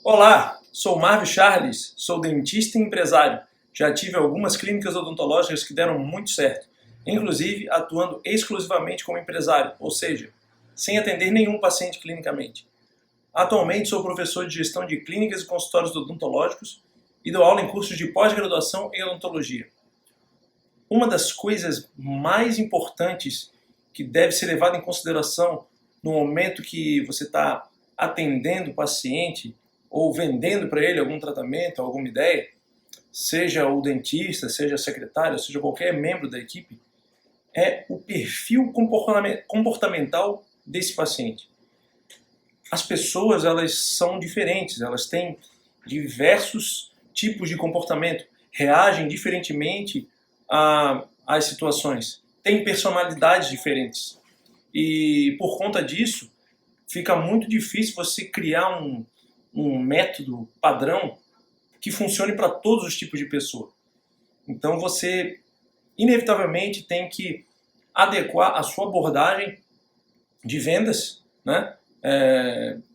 Olá, sou Marvio Charles, sou dentista e empresário. Já tive algumas clínicas odontológicas que deram muito certo, inclusive atuando exclusivamente como empresário, ou seja, sem atender nenhum paciente clinicamente. Atualmente sou professor de gestão de clínicas e consultórios odontológicos e dou aula em cursos de pós-graduação em odontologia. Uma das coisas mais importantes que deve ser levada em consideração no momento que você está atendendo o paciente ou vendendo para ele algum tratamento, alguma ideia, seja o dentista, seja a secretária, seja qualquer membro da equipe, é o perfil comportamental desse paciente. As pessoas, elas são diferentes, elas têm diversos tipos de comportamento, reagem diferentemente às situações, têm personalidades diferentes. E por conta disso, fica muito difícil você criar um método padrão que funcione para todos os tipos de pessoa. Então você, inevitavelmente, tem que adequar a sua abordagem de vendas, né?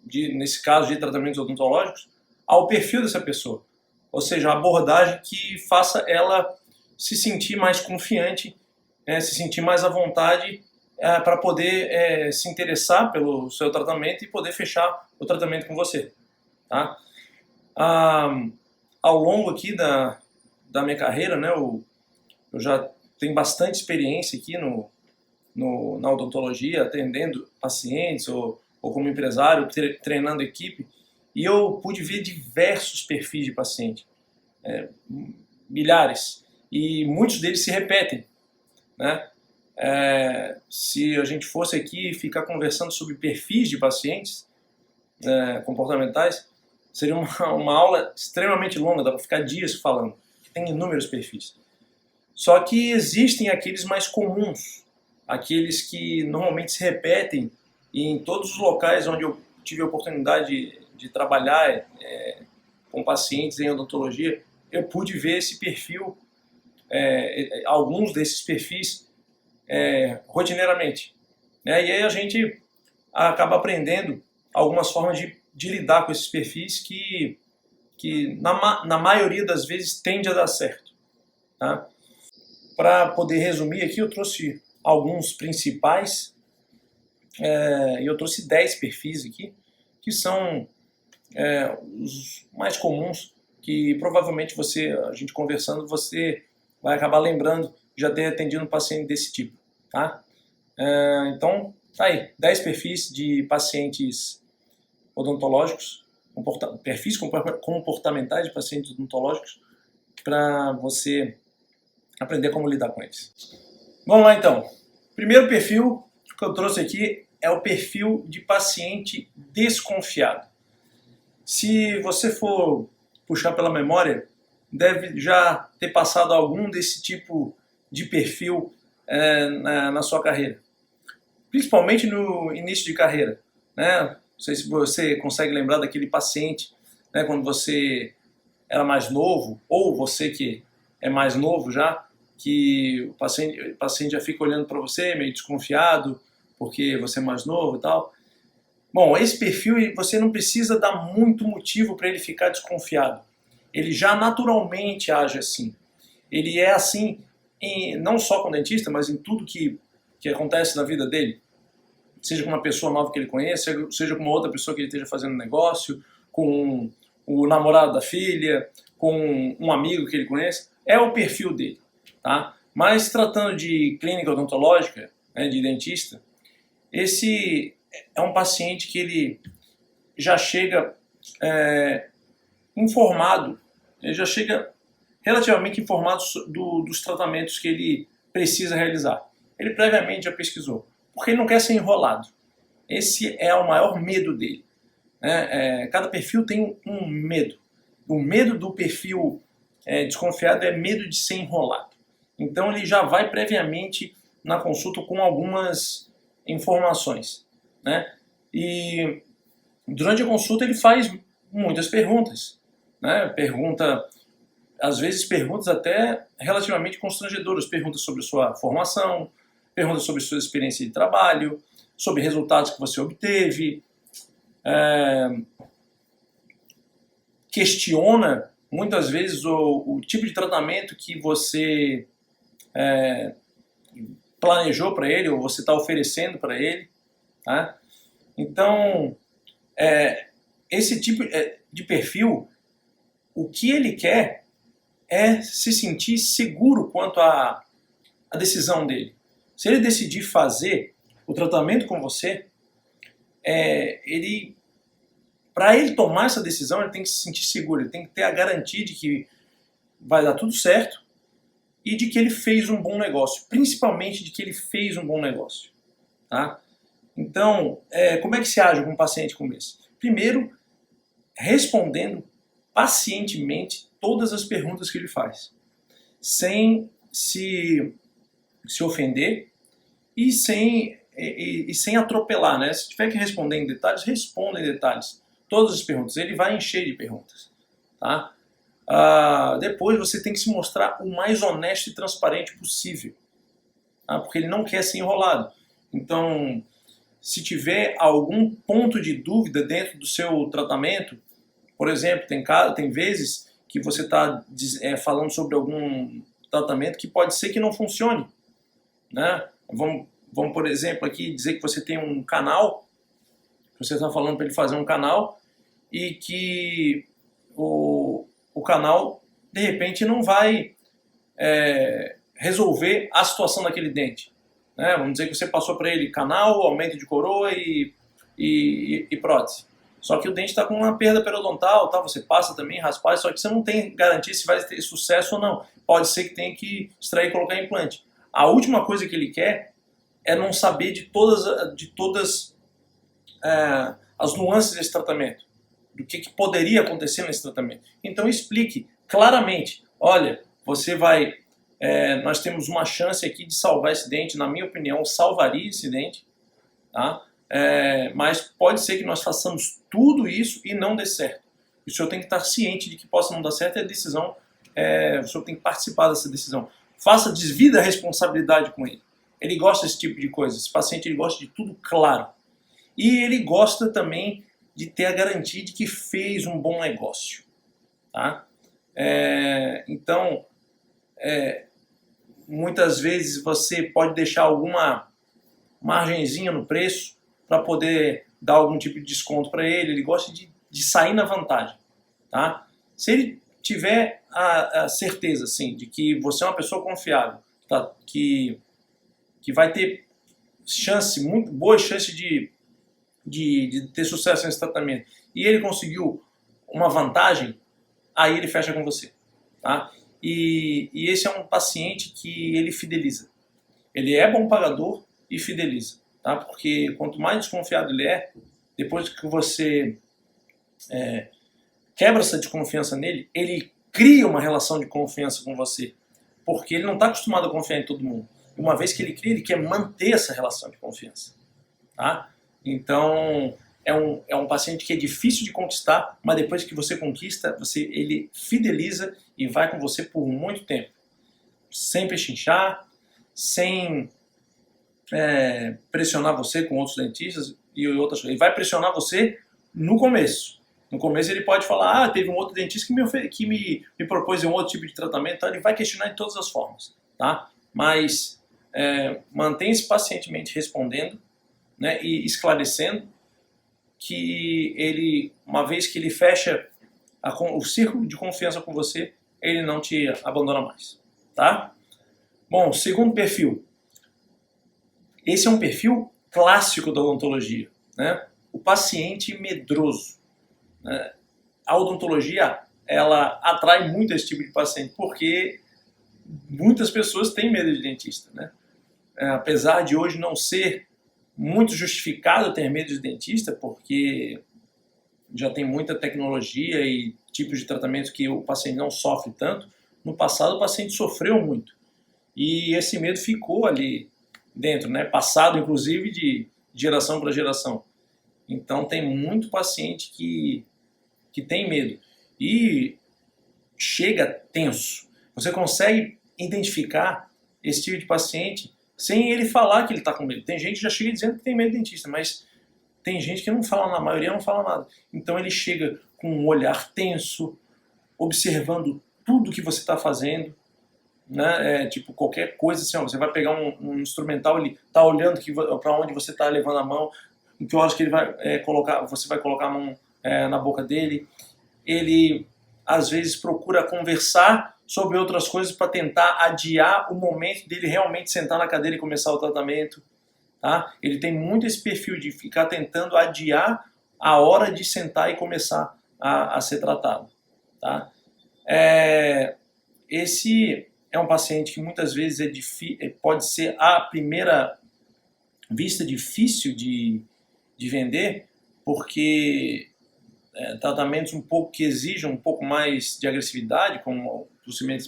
Nesse caso de tratamentos odontológicos, ao perfil dessa pessoa. Ou seja, uma abordagem que faça ela se sentir mais confiante, se sentir mais à vontade para poder se interessar pelo seu tratamento e poder fechar o tratamento com você. Tá? Ao longo aqui da minha carreira, né, eu já tenho bastante experiência aqui na odontologia, atendendo pacientes ou como empresário, treinando equipe, e eu pude ver diversos perfis de paciente, milhares, e muitos deles se repetem, né? Se a gente fosse aqui ficar conversando sobre perfis de pacientes comportamentais, seria uma aula extremamente longa, dá para ficar dias falando, tem inúmeros perfis. Só que existem aqueles mais comuns, aqueles que normalmente se repetem, e em todos os locais onde eu tive a oportunidade de trabalhar com pacientes em odontologia, eu pude ver esse perfil, alguns desses perfis rotineiramente. Né? E aí a gente acaba aprendendo algumas formas de lidar com esses perfis que na maioria das vezes tende a dar certo. Tá? Para poder resumir aqui, eu trouxe alguns principais, e eu trouxe 10 perfis aqui, que são os mais comuns, que provavelmente a gente conversando, você vai acabar lembrando de já ter atendido um paciente desse tipo. Tá? Então, tá aí, 10 perfis de pacientes odontológicos, perfis comportamentais de pacientes odontológicos, para você aprender como lidar com eles. Vamos lá então. Primeiro perfil que eu trouxe aqui é o perfil de paciente desconfiado. Se você for puxar pela memória, deve já ter passado algum desse tipo de perfil na sua carreira. Principalmente no início de carreira. Né? Não sei se você consegue lembrar daquele paciente, né, quando você era mais novo, ou você que é mais novo já, que o paciente já fica olhando para você meio desconfiado, porque você é mais novo e tal. Bom, esse perfil você não precisa dar muito motivo para ele ficar desconfiado. Ele já naturalmente age assim. Ele é assim não só com o dentista, mas em tudo que acontece na vida dele. Seja com uma pessoa nova que ele conheça, seja com uma outra pessoa que ele esteja fazendo negócio, com o namorado da filha, com um amigo que ele conhece. É o perfil dele. Tá? Mas tratando de clínica odontológica, né, de dentista, esse é um paciente que ele já chega informado, ele já chega relativamente informado dos tratamentos que ele precisa realizar. Ele previamente já pesquisou, porque ele não quer ser enrolado. Esse é o maior medo dele. Né? Cada perfil tem um medo. O medo do perfil desconfiado é medo de ser enrolado. Então ele já vai previamente na consulta com algumas informações. Né? E durante a consulta ele faz muitas perguntas. Né? Às vezes perguntas até relativamente constrangedoras. Perguntas sobre sua formação, perguntas sobre sua experiência de trabalho, sobre resultados que você obteve. questiona muitas vezes o tipo de tratamento que você planejou para ele, ou você está oferecendo para ele. Tá? Então, esse tipo de perfil, o que ele quer é se sentir seguro quanto à decisão dele. Se ele decidir fazer o tratamento com você, para ele tomar essa decisão, ele tem que se sentir seguro, ele tem que ter a garantia de que vai dar tudo certo e de que ele fez um bom negócio, principalmente de que ele fez um bom negócio. Tá? Então, como é que se age com um paciente como esse? Primeiro, respondendo pacientemente todas as perguntas que ele faz, sem se ofender e sem atropelar, né? Se tiver que responder em detalhes, responda em detalhes. Todas as perguntas. Ele vai encher de perguntas. Tá? Depois você tem que se mostrar o mais honesto e transparente possível. Tá? Porque ele não quer ser enrolado. Então, se tiver algum ponto de dúvida dentro do seu tratamento, por exemplo, tem vezes que você está falando sobre algum tratamento que pode ser que não funcione. Né? Vamos, por exemplo, aqui dizer que você tem um canal, você está falando para ele fazer um canal e que o canal, de repente, não vai resolver a situação daquele dente. Né? Vamos dizer que você passou para ele canal, aumento de coroa e prótese. Só que o dente está com uma perda periodontal, tá? Você passa também raspar, só que você não tem garantia se vai ter sucesso ou não. Pode ser que tenha que extrair e colocar implante. A última coisa que ele quer é não saber de todas as nuances desse tratamento, do que poderia acontecer nesse tratamento. Então explique claramente, olha, nós temos uma chance aqui de salvar esse dente, na minha opinião, salvaria esse dente, tá? Mas pode ser que nós façamos tudo isso e não dê certo. E o senhor tem que estar ciente de que possa não dar certo, e a decisão, o senhor tem que participar dessa decisão. Divida a responsabilidade com ele. Ele gosta desse tipo de coisa. Esse paciente ele gosta de tudo claro. E ele gosta também de ter a garantia de que fez um bom negócio. Tá? Então, muitas vezes você pode deixar alguma margenzinha no preço para poder dar algum tipo de desconto para ele. Ele gosta de sair na vantagem. Tá? Se ele tiver a certeza assim, de que você é uma pessoa confiável, tá? que vai ter muito boa chance de ter sucesso nesse tratamento, e ele conseguiu uma vantagem, aí ele fecha com você. Tá? E esse é um paciente que ele fideliza. Ele é bom pagador e fideliza. Tá? Porque quanto mais desconfiado ele é, depois que você quebra essa desconfiança nele, ele cria uma relação de confiança com você. Porque ele não está acostumado a confiar em todo mundo. Uma vez que ele cria, ele quer manter essa relação de confiança. Tá? Então, é um paciente que é difícil de conquistar, mas depois que você conquista, ele fideliza e vai com você por muito tempo. Sem pechinchar, sem pressionar você com outros dentistas e outras coisas. Ele vai pressionar você no começo. No começo ele pode falar, teve um outro dentista que me propôs um outro tipo de tratamento, tá? Ele vai questionar de todas as formas. Tá? Mas mantenha-se pacientemente respondendo, né, e esclarecendo que ele, uma vez que ele fecha o círculo de confiança com você, ele não te abandona mais. Tá? Bom, segundo perfil. Esse é um perfil clássico da odontologia, né? O paciente medroso. Né? A odontologia, ela atrai muito esse tipo de paciente, porque muitas pessoas têm medo de dentista. Né? Apesar de hoje não ser muito justificado ter medo de dentista, porque já tem muita tecnologia e tipos de tratamento que o paciente não sofre tanto, no passado o paciente sofreu muito. E esse medo ficou ali dentro, né? Passado inclusive de geração para geração. Então tem muito paciente que tem medo e chega tenso. Você consegue identificar esse tipo de paciente sem ele falar que ele está com medo. Tem gente que já chega dizendo que tem medo de dentista, mas Tem gente que não fala, a maioria não fala nada. Então ele chega com um olhar tenso, observando tudo que você está fazendo, né? Tipo, qualquer coisa assim, ó, você vai pegar um instrumental, ele está olhando para onde você está levando a mão, em que horas que ele vai colocar, você vai colocar a mão na boca dele. Ele, às vezes, procura conversar sobre outras coisas para tentar adiar o momento dele realmente sentar na cadeira e começar o tratamento. Tá? Ele tem muito esse perfil de ficar tentando adiar a hora de sentar e começar a ser tratado. Tá? Esse é um paciente que muitas vezes pode ser à primeira vista difícil de vender, porque tratamentos um pouco que exijam um pouco mais de agressividade, como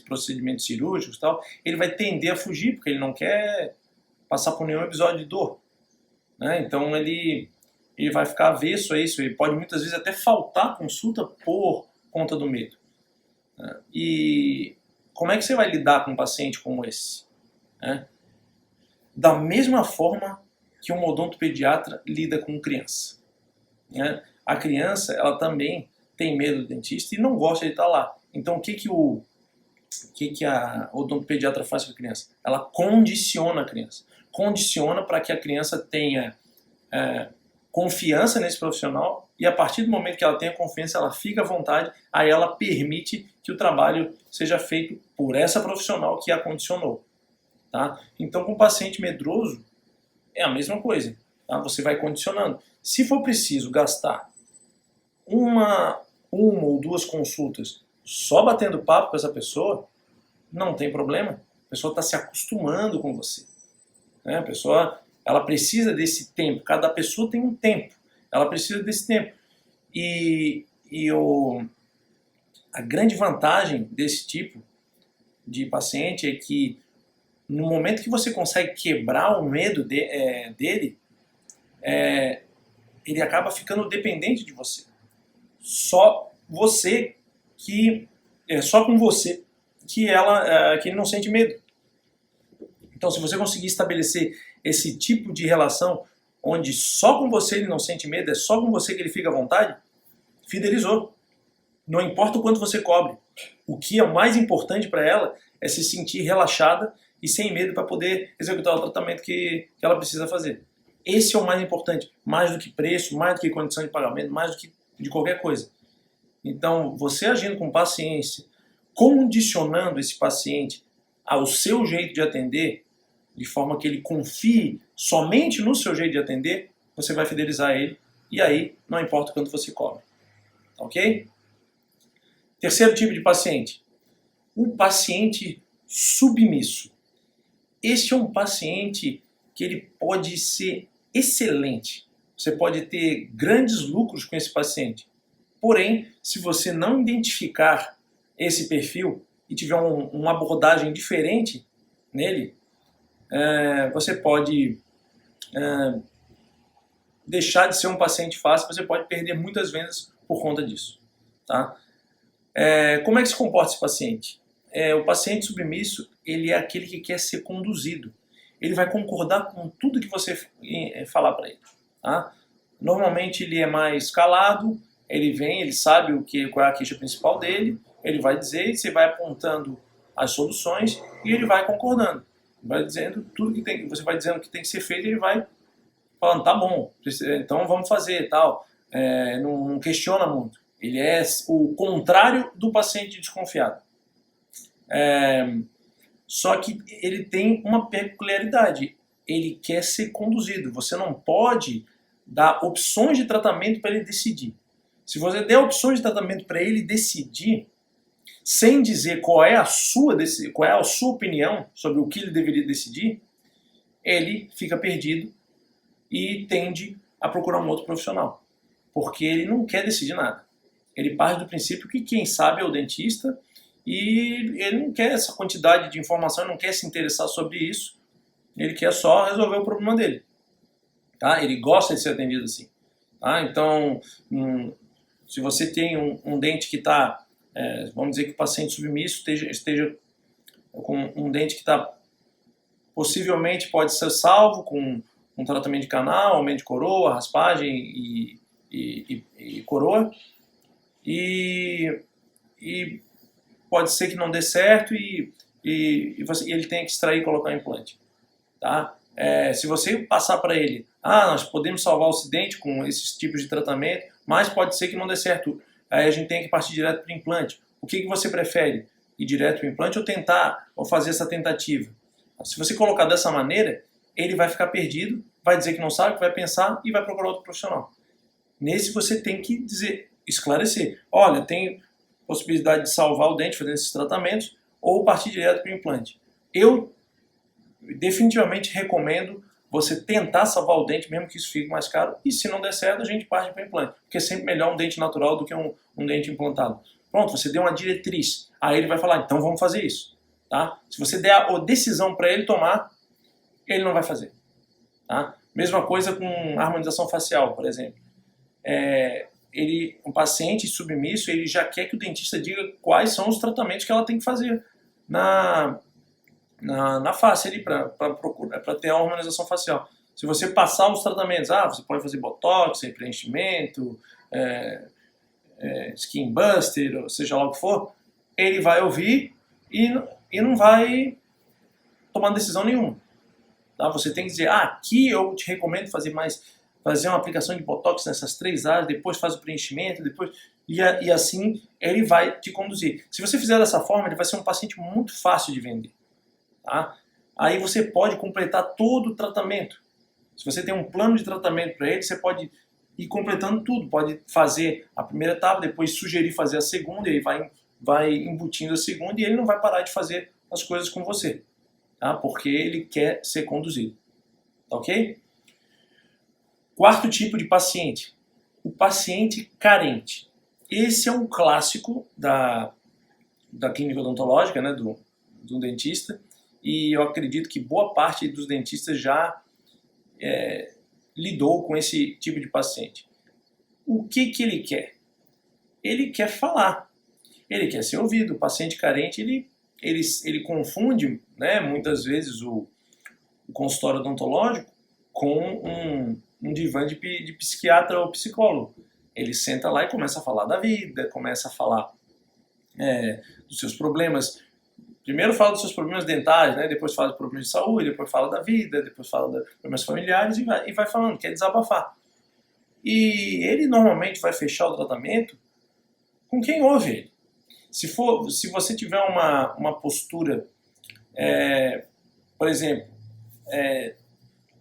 procedimentos cirúrgicos e tal, ele vai tender a fugir, porque ele não quer passar por nenhum episódio de dor. Né? Então ele vai ficar avesso a isso, ele pode muitas vezes até faltar consulta por conta do medo. Né? E como é que você vai lidar com um paciente como esse? Né? Da mesma forma que um odontopediatra lida com criança. Né? A criança, ela também tem medo do dentista e não gosta de estar lá. Então o que a odontopediatra faz com a criança? Ela condiciona a criança. Condiciona para que a criança tenha confiança nesse profissional, e a partir do momento que ela tenha confiança, ela fica à vontade, aí ela permite que o trabalho seja feito por essa profissional que a condicionou. Tá? Então, com o paciente medroso, é a mesma coisa. Tá? Você vai condicionando. Se for preciso gastar uma ou duas consultas só batendo papo com essa pessoa, não tem problema. A pessoa está se acostumando com você. Né? A pessoa, ela precisa desse tempo. Cada pessoa tem um tempo. Ela precisa desse tempo. A grande vantagem desse tipo de paciente é que no momento que você consegue quebrar o medo dele, ele acaba ficando dependente de você. Só com você que ele não sente medo. Então, se você conseguir estabelecer esse tipo de relação onde só com você ele não sente medo, é só com você que ele fica à vontade, fidelizou. Não importa o quanto você cobre. O que é o mais importante para ela é se sentir relaxada e sem medo para poder executar o tratamento que ela precisa fazer. Esse é o mais importante, mais do que preço, mais do que condição de pagamento, mais do que de qualquer coisa. Então, você agindo com paciência, condicionando esse paciente ao seu jeito de atender, de forma que ele confie somente no seu jeito de atender, você vai fidelizar ele, e aí não importa o quanto você cobra. Ok? Terceiro tipo de paciente, o paciente submisso. Esse é um paciente que ele pode ser excelente. Você pode ter grandes lucros com esse paciente. Porém, se você não identificar esse perfil e tiver uma abordagem diferente nele, você pode deixar de ser um paciente fácil, você pode perder muitas vendas por conta disso. Tá? Como é que se comporta esse paciente? O paciente submisso, ele é aquele que quer ser conduzido. Ele vai concordar com tudo que você falar para ele. Tá? Normalmente ele é mais calado, ele vem, ele sabe qual é a queixa principal dele, ele vai dizer, você vai apontando as soluções e ele vai concordando. Vai dizendo tudo você vai dizendo que tem que ser feito, ele vai falando, tá bom, então vamos fazer, tal. Não questiona muito. Ele é o contrário do paciente desconfiado. Só que ele tem uma peculiaridade. Ele quer ser conduzido. Você não pode dar opções de tratamento para ele decidir. Se você der opções de tratamento para ele decidir, sem dizer qual é a sua opinião sobre o que ele deveria decidir, ele fica perdido e tende a procurar um outro profissional. Porque ele não quer decidir nada. Ele parte do princípio que quem sabe é o dentista e ele não quer essa quantidade de informação, ele não quer se interessar sobre isso, ele quer só resolver o problema dele. Tá? Ele gosta de ser atendido assim. Tá? Então, se você tem um dente que está, vamos dizer que o paciente submisso esteja com um dente que está possivelmente pode ser salvo com um tratamento de canal, aumento de coroa, raspagem e coroa, e pode ser que não dê certo e ele tenha que extrair e colocar implante. Tá? Se você passar para ele, nós podemos salvar o dente com esses tipos de tratamento, mas pode ser que não dê certo, aí a gente tem que partir direto para o implante. O que você prefere? Ir direto para o implante ou fazer essa tentativa? Se você colocar dessa maneira, ele vai ficar perdido, vai dizer que não sabe, vai pensar e vai procurar outro profissional. Nesse você tem que esclarecer, olha, tem possibilidade de salvar o dente fazendo esses tratamentos ou partir direto para o implante. Eu definitivamente recomendo você tentar salvar o dente, mesmo que isso fique mais caro, e se não der certo, a gente parte para o implante, porque é sempre melhor um dente natural do que um dente implantado. Pronto, você deu uma diretriz, aí ele vai falar, então vamos fazer isso. Tá? Se você der a decisão para ele tomar, ele não vai fazer. Tá? Mesma coisa com harmonização facial, por exemplo. Um paciente submisso, ele já quer que o dentista diga quais são os tratamentos que ela tem que fazer na face ali para ter a harmonização facial. Se você passar os tratamentos, você pode fazer botox, preenchimento, skin buster, ou seja lá o que for, ele vai ouvir e não vai tomar decisão nenhuma. Tá? Você tem que dizer, aqui eu te recomendo fazer uma aplicação de botox nessas 3 áreas, depois faz o preenchimento, e assim ele vai te conduzir. Se você fizer dessa forma, ele vai ser um paciente muito fácil de vender. Tá? Aí você pode completar todo o tratamento. Se você tem um plano de tratamento para ele, você pode ir completando tudo. Pode fazer a primeira etapa, depois sugerir fazer a segunda, ele vai embutindo a segunda e ele não vai parar de fazer as coisas com você. Tá? Porque ele quer ser conduzido. Tá ok? Quarto tipo de paciente, o paciente carente. Esse é um clássico da clínica odontológica, né, do dentista, e eu acredito que boa parte dos dentistas já lidou com esse tipo de paciente. O que ele quer? Ele quer falar, ele quer ser ouvido. O paciente carente, ele confunde, né, muitas vezes o consultório odontológico com um divã de psiquiatra ou psicólogo. Ele senta lá e começa a falar da vida, começa a falar dos seus problemas. Primeiro fala dos seus problemas dentários, né? Depois fala dos problemas de saúde, depois fala da vida, depois fala dos problemas familiares e vai falando, quer desabafar. E ele normalmente vai fechar o tratamento com quem ouve ele. Se você tiver uma postura, por exemplo,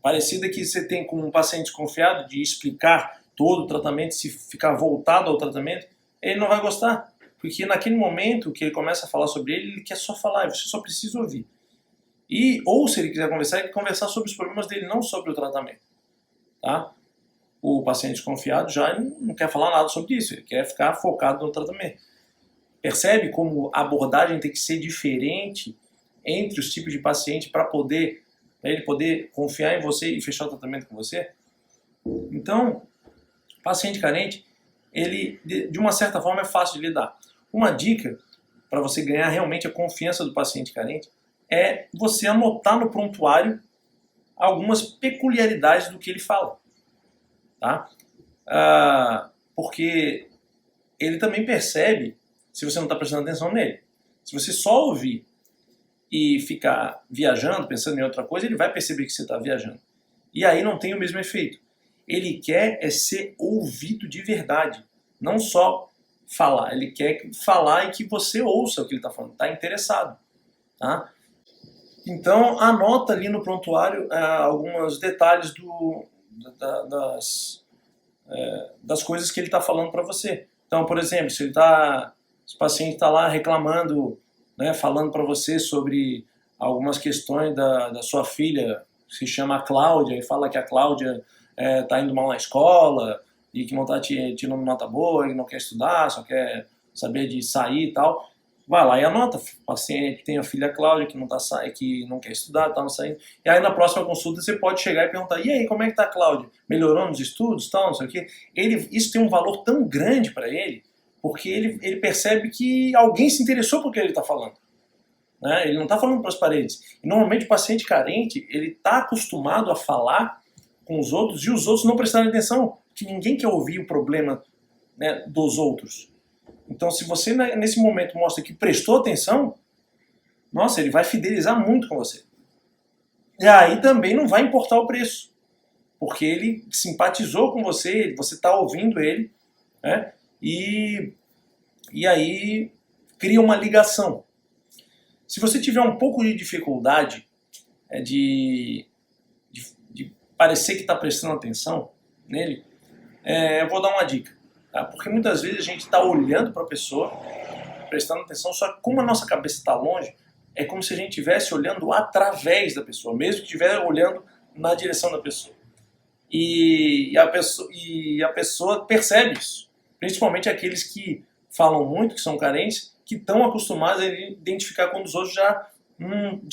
parecida que você tem com um paciente desconfiado, de explicar todo o tratamento, se ficar voltado ao tratamento, ele não vai gostar. Porque naquele momento que ele começa a falar sobre ele quer só falar, você só precisa ouvir. Ou se ele quiser conversar, ele quer conversar sobre os problemas dele, não sobre o tratamento. Tá? O paciente desconfiado já não quer falar nada sobre isso, ele quer ficar focado no tratamento. Percebe como a abordagem tem que ser diferente entre os tipos de paciente para ele poder confiar em você e fechar o tratamento com você? Então, paciente carente, ele, de uma certa forma, é fácil de lidar. Uma dica para você ganhar realmente a confiança do paciente carente é você anotar no prontuário algumas peculiaridades do que ele fala. Tá? Porque ele também percebe se você não está prestando atenção nele. Se você só ouvir e ficar viajando, pensando em outra coisa, ele vai perceber que você está viajando. E aí não tem o mesmo efeito. Ele quer ser ouvido de verdade, não só falar. Ele quer falar e que você ouça o que ele está falando, está interessado. Tá? Então anota ali no prontuário alguns detalhes das coisas que ele está falando para você. Então, por exemplo, se o paciente está lá reclamando, né, falando para você sobre algumas questões da sua filha, se chama Cláudia, e fala que a Cláudia está indo mal na escola e que não está tirando nota boa, e não quer estudar, só quer saber de sair e tal, vai lá e anota. O paciente tem a filha Cláudia que não quer estudar, está não saindo. E aí na próxima consulta você pode chegar e perguntar, e aí, como é que está a Cláudia? Melhorou nos estudos, tal, não sei o quê? Isso tem um valor tão grande para ele, porque ele percebe que alguém se interessou por que ele está falando. Né? Ele não está falando para as paredes. E normalmente o paciente carente, ele está acostumado a falar com os outros e os outros não prestarem atenção, que ninguém quer ouvir o problema, né, dos outros. Então, se você nesse momento mostra que prestou atenção, nossa, ele vai fidelizar muito com você. E aí também não vai importar o preço, porque ele simpatizou com você, você está ouvindo ele, né? E aí cria uma ligação. Se você tiver um pouco de dificuldade de parecer que está prestando atenção nele, eu vou dar uma dica. Tá? Porque muitas vezes a gente está olhando para a pessoa, prestando atenção, só que como a nossa cabeça está longe, é como se a gente estivesse olhando através da pessoa, mesmo que estivesse olhando na direção da pessoa. E a pessoa percebe isso. Principalmente aqueles que falam muito, que são carentes, que estão acostumados a identificar quando os outros já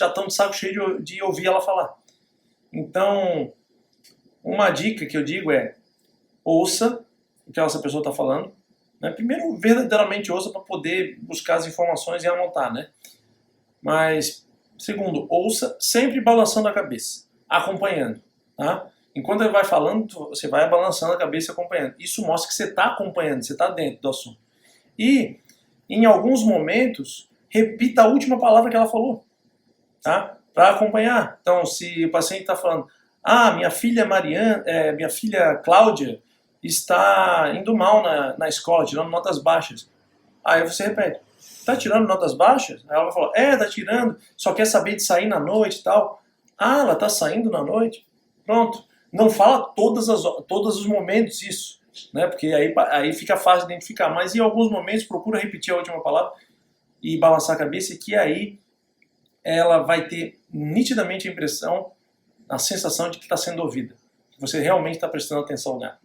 estão de saco cheio de ouvir ela falar. Então, uma dica que eu digo é: ouça o que essa pessoa está falando. Né? Primeiro, verdadeiramente ouça para poder buscar as informações e anotar, né? Mas, segundo, ouça sempre balançando a cabeça, acompanhando. Tá? Enquanto ele vai falando, você vai balançando a cabeça e acompanhando. Isso mostra que você está acompanhando, você está dentro do assunto. E, em alguns momentos, repita a última palavra que ela falou, tá? Para acompanhar. Então, se o paciente está falando: minha filha minha filha Cláudia está indo mal na escola, tirando notas baixas. Aí você repete: tá tirando notas baixas? Aí ela vai falar: tá tirando, só quer saber de sair na noite e tal. Ela tá saindo na noite? Pronto. Não fala todos os momentos isso, né? Porque aí fica fácil de identificar, mas em alguns momentos procura repetir a última palavra e balançar a cabeça, que aí ela vai ter nitidamente a impressão, a sensação de que está sendo ouvida, que você realmente está prestando atenção nela.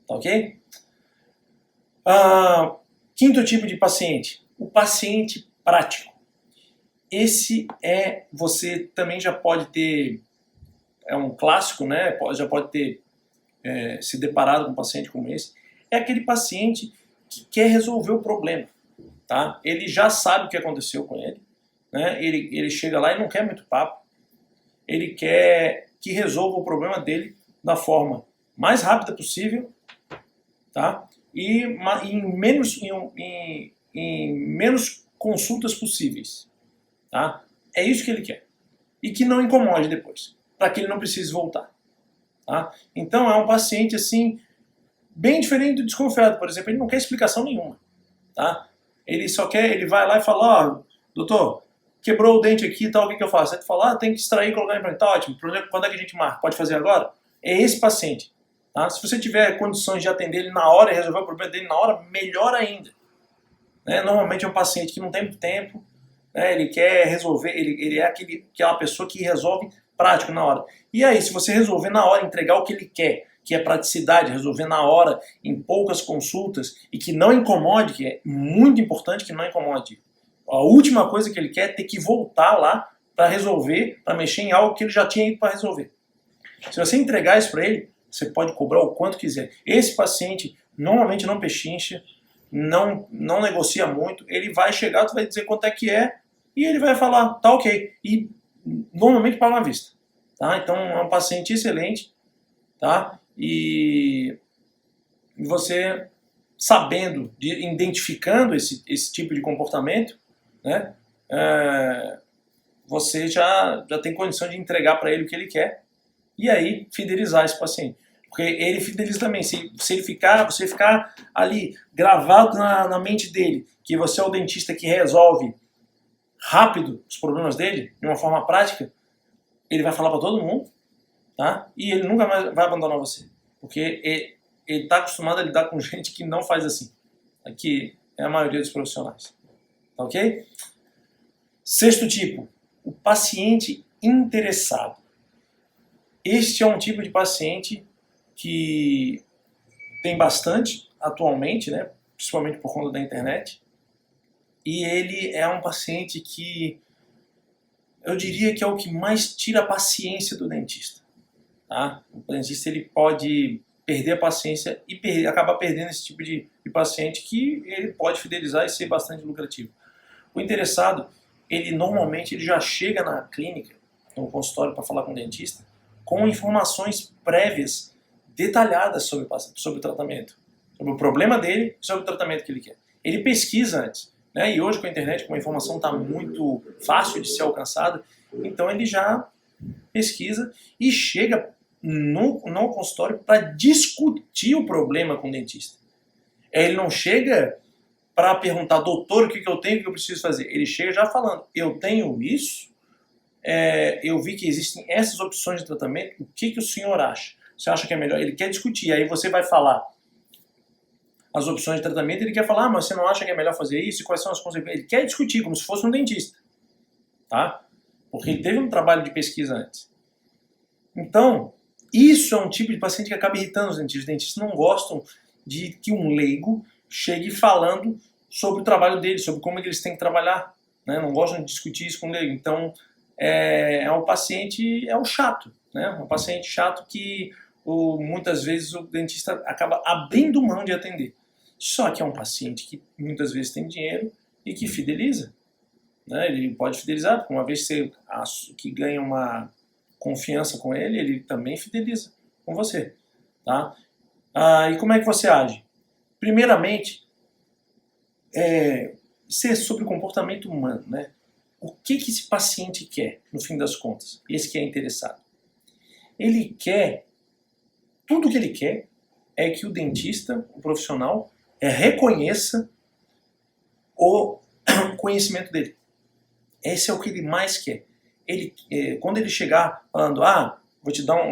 Tá ok? Quinto tipo de paciente, o paciente prático. Esse você também já pode ter, é um clássico, né? Já pode ter se deparado com um paciente como esse. É aquele paciente que quer resolver o problema, tá? Ele já sabe o que aconteceu com ele, né? Ele chega lá e não quer muito papo. Ele quer que resolva o problema dele da forma mais rápida possível, tá? E em menos consultas possíveis, tá? É isso que ele quer. E que não incomode depois, para que ele não precise voltar, tá? Então é um paciente assim bem diferente do desconfiado, por exemplo. Ele não quer explicação nenhuma, tá? Ele vai lá e fala: doutor, quebrou o dente aqui e tal, o que eu faço? Aí tu fala: tem que extrair e colocar em implante. Tá ótimo, quando é que a gente marca? Pode fazer agora? É esse paciente. Tá? Se você tiver condições de atender ele na hora e resolver o problema dele na hora, melhor ainda. Né? Normalmente é um paciente que não tem muito tempo, né? Ele quer resolver, ele é aquela pessoa que resolve prático na hora. E aí, se você resolver na hora, entregar o que ele quer, que é praticidade, resolver na hora, em poucas consultas, e que não incomode, que é muito importante que não incomode. A última coisa que ele quer é ter que voltar lá para resolver, para mexer em algo que ele já tinha ido para resolver. Se você entregar isso para ele, você pode cobrar o quanto quiser. Esse paciente normalmente não pechincha, não negocia muito, ele vai chegar, tu vai dizer quanto é que é, e ele vai falar: tá ok. E normalmente paga à vista. Tá? Então é um paciente excelente, tá? E você sabendo, identificando esse tipo de comportamento, né? Você já tem condição de entregar para ele o que ele quer e aí fidelizar esse paciente. Porque ele fideliza também. Se você ficar ali gravado na mente dele que você é o dentista que resolve rápido os problemas dele, de uma forma prática, ele vai falar para todo mundo, tá? E ele nunca mais vai abandonar você. Porque ele está acostumado a lidar com gente que não faz assim. Aqui é a maioria dos profissionais. Tá ok? Sexto tipo, o paciente interessado. Este é um tipo de paciente que tem bastante atualmente, né? Principalmente por conta da internet. E ele é um paciente que eu diria que é o que mais tira a paciência do dentista. Tá? O dentista ele pode perder a paciência e acabar perdendo esse tipo de paciente que ele pode fidelizar e ser bastante lucrativo. O interessado, normalmente ele já chega na clínica, no consultório para falar com o dentista, com informações prévias, detalhadas sobre o tratamento, sobre o problema dele e sobre o tratamento que ele quer. Ele pesquisa antes, né? E hoje com a internet, como a informação está muito fácil de ser alcançada, então ele já pesquisa e chega no consultório para discutir o problema com o dentista. Ele não chega para perguntar, doutor, o que eu tenho, o que eu preciso fazer. Ele chega já falando, eu tenho isso, eu vi que existem essas opções de tratamento, o que o senhor acha? Você acha que é melhor? Ele quer discutir, aí você vai falar as opções de tratamento, ele quer falar, mas você não acha que é melhor fazer isso? E quais são as consequências? Ele quer discutir, como se fosse um dentista, tá? Porque ele teve um trabalho de pesquisa antes. Então, isso é um tipo de paciente que acaba irritando os dentistas. Os dentistas não gostam de que um leigo chegue falando sobre o trabalho dele, sobre como eles têm que trabalhar, né? Não gostam de discutir isso com o leigo. Então, é um chato, né? Um paciente chato que muitas vezes o dentista acaba abrindo mão de atender. Só que é um paciente que muitas vezes tem dinheiro e que fideliza, né? Ele pode fidelizar, porque uma vez que ganha uma confiança com ele, ele também fideliza com você, tá? E como é que você age? Primeiramente, ser sobre o comportamento humano, né? O que esse paciente quer, no fim das contas? Esse que é interessado. Ele quer, tudo que ele quer é que o dentista, o profissional, reconheça o conhecimento dele. Esse é o que ele mais quer. Quando ele chegar falando,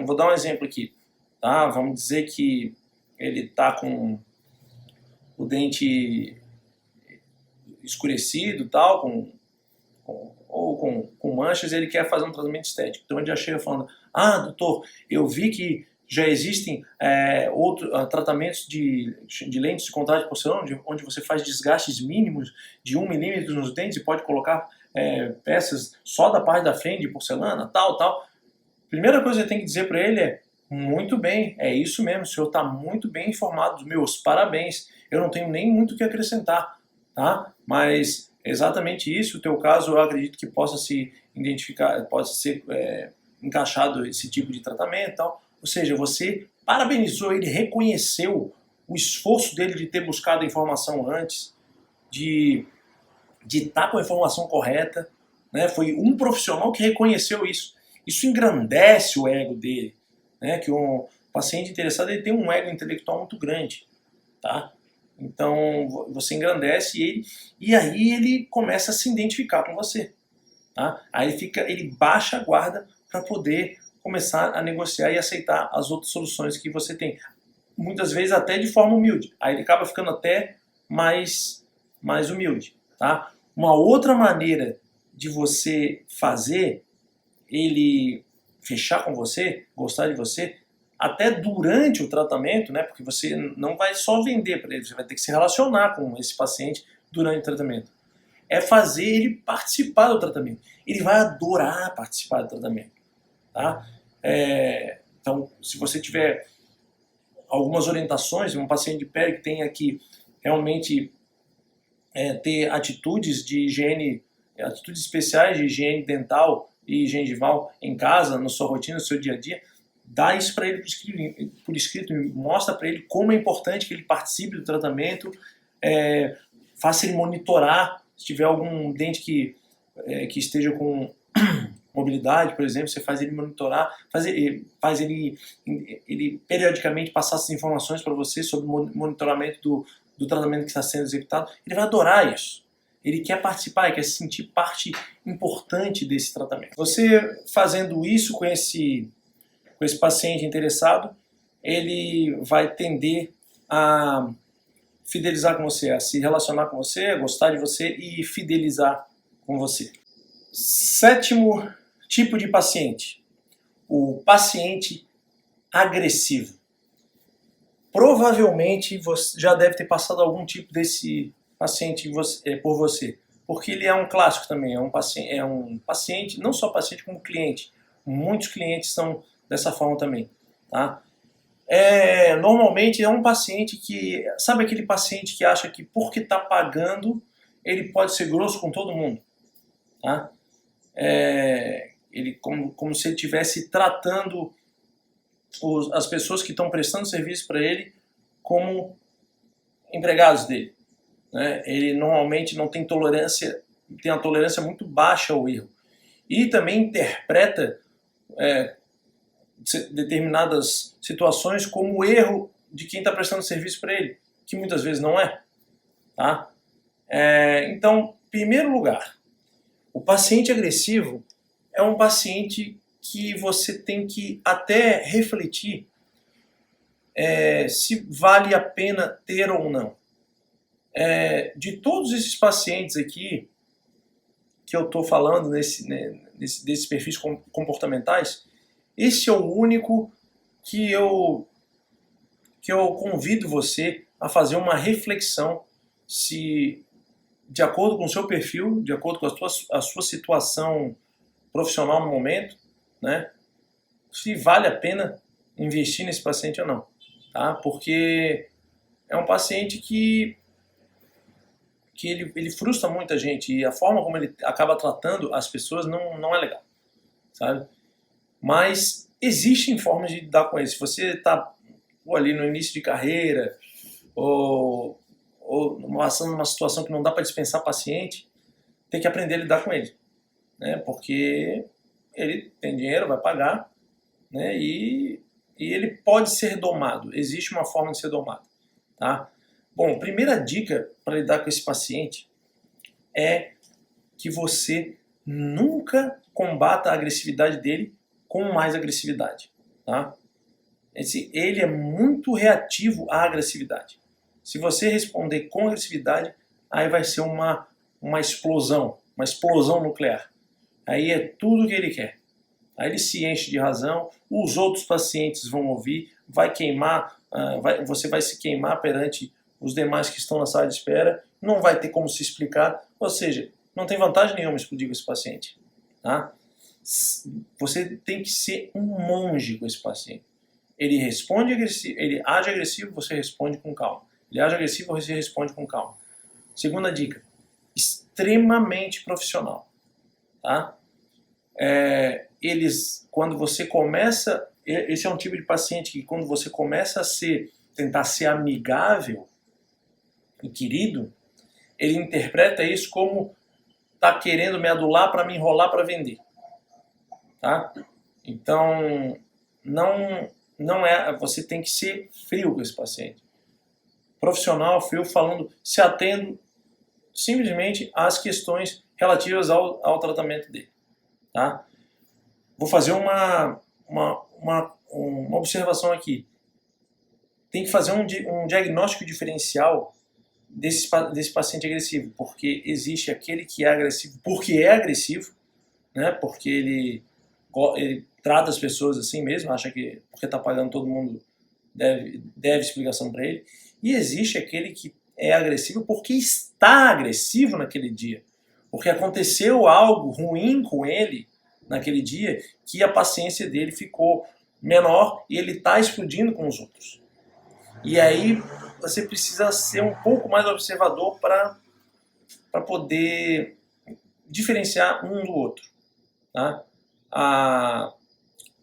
vou dar um exemplo aqui, tá? Vamos dizer que ele está com o dente escurecido, tal, com manchas, e ele quer fazer um tratamento estético. Então ele já chega falando, doutor, eu vi que já existem tratamentos de lentes de contato de porcelana, onde você faz desgastes mínimos de 1 milímetro nos dentes e pode colocar peças só da parte da frente de porcelana, tal. Primeira coisa que eu tenho que dizer para ele é, muito bem, é isso mesmo, o senhor está muito bem informado, meus parabéns, eu não tenho nem muito o que acrescentar, tá? Mas exatamente isso, o teu caso eu acredito que possa se identificar, possa ser encaixado esse tipo de tratamento e tal. Ou seja, você parabenizou ele, reconheceu o esforço dele de ter buscado a informação antes, de estar com a informação correta, né? Foi um profissional que reconheceu isso. Isso engrandece o ego dele, né? Que um paciente interessado ele tem um ego intelectual muito grande, tá? Então você engrandece ele e aí ele começa a se identificar com você, tá? Aí ele baixa a guarda para poder começar a negociar e aceitar as outras soluções que você tem. Muitas vezes até de forma humilde. Aí ele acaba ficando até mais humilde, tá? Uma outra maneira de você fazer ele fechar com você, gostar de você, até durante o tratamento, né? Porque você não vai só vender para ele, você vai ter que se relacionar com esse paciente durante o tratamento. É fazer ele participar do tratamento. Ele vai adorar participar do tratamento, tá? Então, se você tiver algumas orientações, um paciente de pele que tenha que realmente ter atitudes de higiene, atitudes especiais de higiene dental e gengival em casa, na sua rotina, no seu dia a dia, dá isso para ele por escrito, mostra para ele como é importante que ele participe do tratamento, faça ele monitorar, se tiver algum dente que esteja com mobilidade, por exemplo, você faz ele monitorar, faz ele periodicamente passar essas informações para você sobre o monitoramento do tratamento que está sendo executado. Ele vai adorar isso. Ele quer participar, ele quer se sentir parte importante desse tratamento. Você fazendo isso com esse paciente interessado, ele vai tender a fidelizar com você, a se relacionar com você, a gostar de você e fidelizar com você. 7º tipo de paciente, o paciente agressivo. Provavelmente você já deve ter passado algum tipo desse paciente por você, porque ele é um clássico também, é um paciente, não só paciente como cliente. Muitos clientes são dessa forma também, tá? Normalmente é um paciente que, sabe aquele paciente que acha que porque está pagando, ele pode ser grosso com todo mundo, tá? Ele como se ele estivesse tratando as pessoas que estão prestando serviço para ele como empregados dele, né? Ele normalmente não tem tolerância, tem uma tolerância muito baixa ao erro. E também interpreta determinadas situações como erro de quem está prestando serviço para ele, que muitas vezes não é. Tá? Então, em primeiro lugar, o paciente agressivo é um paciente que você tem que até refletir se vale a pena ter ou não. De todos esses pacientes aqui que eu estou falando desses perfis comportamentais, esse é o único que eu convido você a fazer uma reflexão se, de acordo com o seu perfil, de acordo com a sua situação profissional no momento, né, se vale a pena investir nesse paciente ou não. Tá? Porque é um paciente que ele frustra muita gente e a forma como ele acaba tratando as pessoas não é legal, sabe? Mas existem formas de lidar com ele. Se você está ali no início de carreira ou passando numa situação que não dá para dispensar paciente, tem que aprender a lidar com ele, né? Porque ele tem dinheiro, vai pagar, né? E ele pode ser domado. Existe uma forma de ser domado, tá? Bom, primeira dica para lidar com esse paciente é que você nunca combata a agressividade dele com mais agressividade, tá? Ele é muito reativo à agressividade. Se você responder com agressividade, aí vai ser uma explosão nuclear. Aí é tudo que ele quer. Aí ele se enche de razão, os outros pacientes vão ouvir, vai queimar, você vai se queimar perante os demais que estão na sala de espera, não vai ter como se explicar, ou seja, não tem vantagem nenhuma explodir com esse paciente. Tá? Você tem que ser um monge com esse paciente. Ele responde agressivo, ele age agressivo, você responde com calma. Ele age agressivo, você responde com calma. Segunda dica, extremamente profissional. Tá? Quando você começa, esse é um tipo de paciente que quando você começa a tentar ser amigável e querido, ele interpreta isso como tá querendo me adular para me enrolar para vender. Tá? Então, você tem que ser frio com esse paciente. Profissional, frio, se atendo simplesmente às questões relativas ao tratamento dele. Tá? Vou fazer uma observação aqui. Tem que fazer um diagnóstico diferencial desse paciente agressivo, porque existe aquele que é agressivo porque é agressivo, né? Porque ele trata as pessoas assim mesmo, acha que porque está pagando todo mundo deve explicação para ele. E existe aquele que é agressivo porque está agressivo naquele dia, porque aconteceu algo ruim com ele naquele dia que a paciência dele ficou menor e ele está explodindo com os outros. E aí você precisa ser um pouco mais observador para poder diferenciar um do outro. Tá?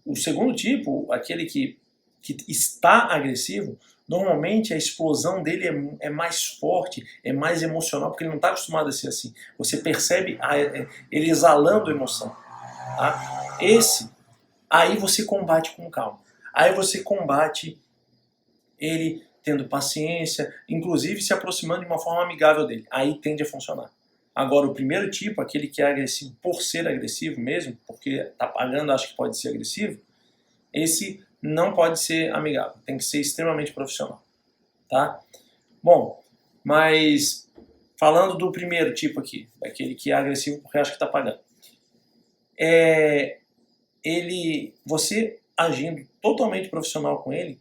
O segundo tipo, aquele que está agressivo, normalmente a explosão dele é mais forte, é mais emocional, porque ele não está acostumado a ser assim. Você percebe ele exalando emoção. Tá? Aí você combate com calma. Aí você combate ele tendo paciência, inclusive se aproximando de uma forma amigável dele. Aí tende a funcionar. Agora, o primeiro tipo, aquele que é agressivo por ser agressivo mesmo, porque está pagando, acha que pode ser agressivo, esse não pode ser amigável, tem que ser extremamente profissional. Tá? Bom, mas falando do primeiro tipo aqui, daquele que é agressivo porque acha que está pagando. Você agindo totalmente profissional com ele,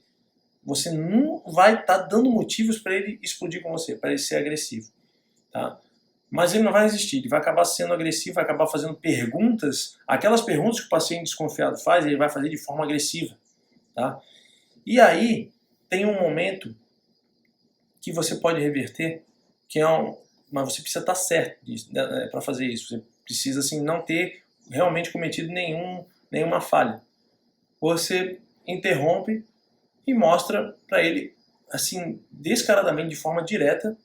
você não vai estar dando motivos para ele explodir com você, para ele ser agressivo. Tá? Mas ele não vai resistir, ele vai acabar sendo agressivo, vai acabar fazendo perguntas, aquelas perguntas que o paciente desconfiado faz, ele vai fazer de forma agressiva. Tá? E aí tem um momento que você pode reverter, mas você precisa estar certo para fazer isso. Você precisa assim, não ter realmente cometido nenhuma falha. Você interrompe e mostra para ele, assim, descaradamente, de forma direta,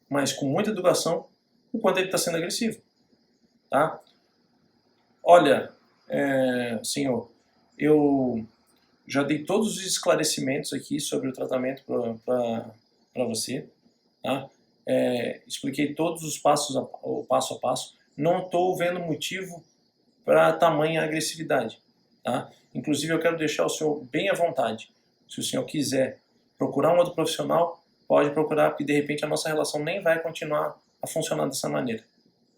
mas com muita educação, o quanto ele está sendo agressivo. Tá? Olha, senhor, eu já dei todos os esclarecimentos aqui sobre o tratamento para você. Tá? Expliquei todos os passos, o passo a passo. Não estou vendo motivo para tamanha agressividade. Tá? Inclusive, eu quero deixar o senhor bem à vontade. Se o senhor quiser procurar um outro profissional, pode procurar, porque de repente a nossa relação nem vai continuar a funcionar dessa maneira.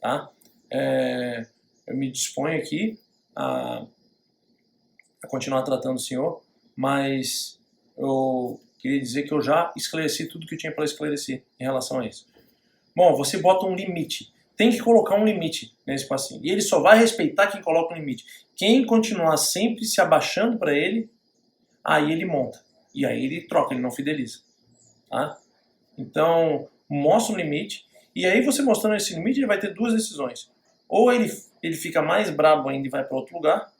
Tá? Eu me disponho aqui a continuar tratando o senhor, mas eu queria dizer que eu já esclareci tudo que eu tinha para esclarecer em relação a isso. Bom, você bota um limite. Tem que colocar um limite nesse paciente. E ele só vai respeitar quem coloca um limite. Quem continuar sempre se abaixando para ele, aí ele monta. E aí ele troca, ele não fideliza. Tá? Então, mostra um limite. E aí você mostrando esse limite, ele vai ter duas decisões. Ou ele fica mais brabo ainda e vai para outro lugar,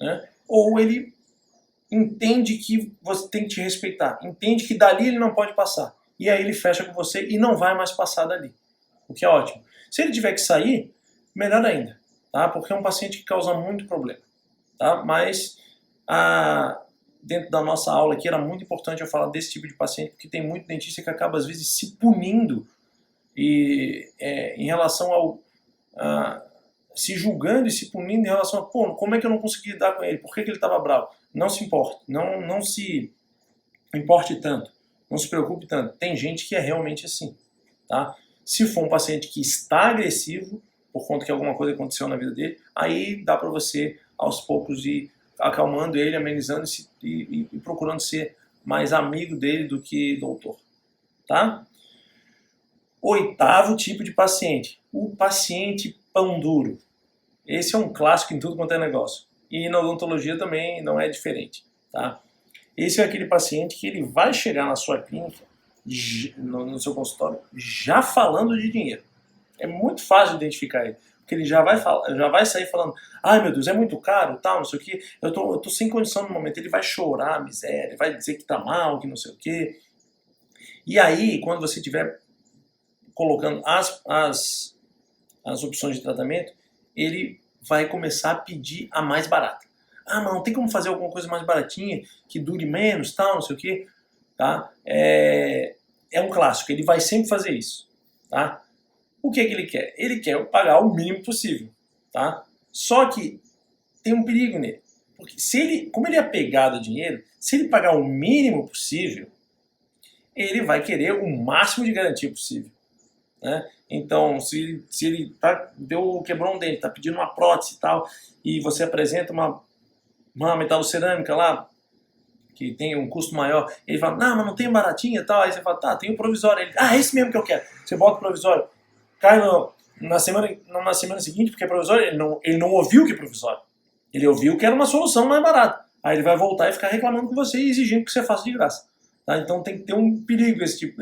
né? Ou ele entende que você tem que te respeitar. Entende que dali ele não pode passar. E aí ele fecha com você e não vai mais passar dali. O que é ótimo. Se ele tiver que sair, melhor ainda, tá? Porque é um paciente que causa muito problema, tá? Mas dentro da nossa aula aqui era muito importante eu falar desse tipo de paciente, porque tem muito dentista que acaba às vezes se punindo e em relação ao se julgando e se punindo em relação a, pô, como é que eu não consegui lidar com ele? Por que ele estava bravo? Não se importe, não se importe tanto, não se preocupe tanto. Tem gente que é realmente assim, tá? Se for um paciente que está agressivo, por conta que alguma coisa aconteceu na vida dele, aí dá para você, aos poucos, ir acalmando ele, amenizando e procurando ser mais amigo dele do que doutor, tá? Oitavo tipo de paciente, o paciente pão duro. Esse é um clássico em tudo quanto é negócio. E na odontologia também não é diferente, tá? Esse é aquele paciente que ele vai chegar na sua clínica, no seu consultório, já falando de dinheiro. É muito fácil identificar ele, porque ele já vai sair falando, ai meu Deus, é muito caro, tal, não sei o que, eu tô sem condição no momento. Ele vai chorar, miséria, vai dizer que tá mal, que não sei o que. E aí, quando você estiver colocando as opções de tratamento, ele vai começar a pedir a mais barata. Ah, mas não tem como fazer alguma coisa mais baratinha, que dure menos, tal, não sei o que. Tá? É um clássico, ele vai sempre fazer isso. Tá? O que ele quer? Ele quer pagar o mínimo possível. Tá? Só que tem um perigo nele. Porque como ele é apegado a dinheiro, se ele pagar o mínimo possível, ele vai querer o máximo de garantia possível. Né? Então, se ele quebrou um dente, está pedindo uma prótese e tal, e você apresenta uma metalocerâmica lá, que tem um custo maior, ele fala, não, mas não tem baratinha e tal, aí você fala, tá, tem o provisório. Ele, é esse mesmo que eu quero. Você bota o provisório, cai na semana seguinte, porque é provisório, ele não ouviu que é provisório. Ele ouviu que era uma solução mais barata. Aí ele vai voltar e ficar reclamando com você e exigindo que você faça de graça. Tá? Então tem que ter um perigo esse tipo.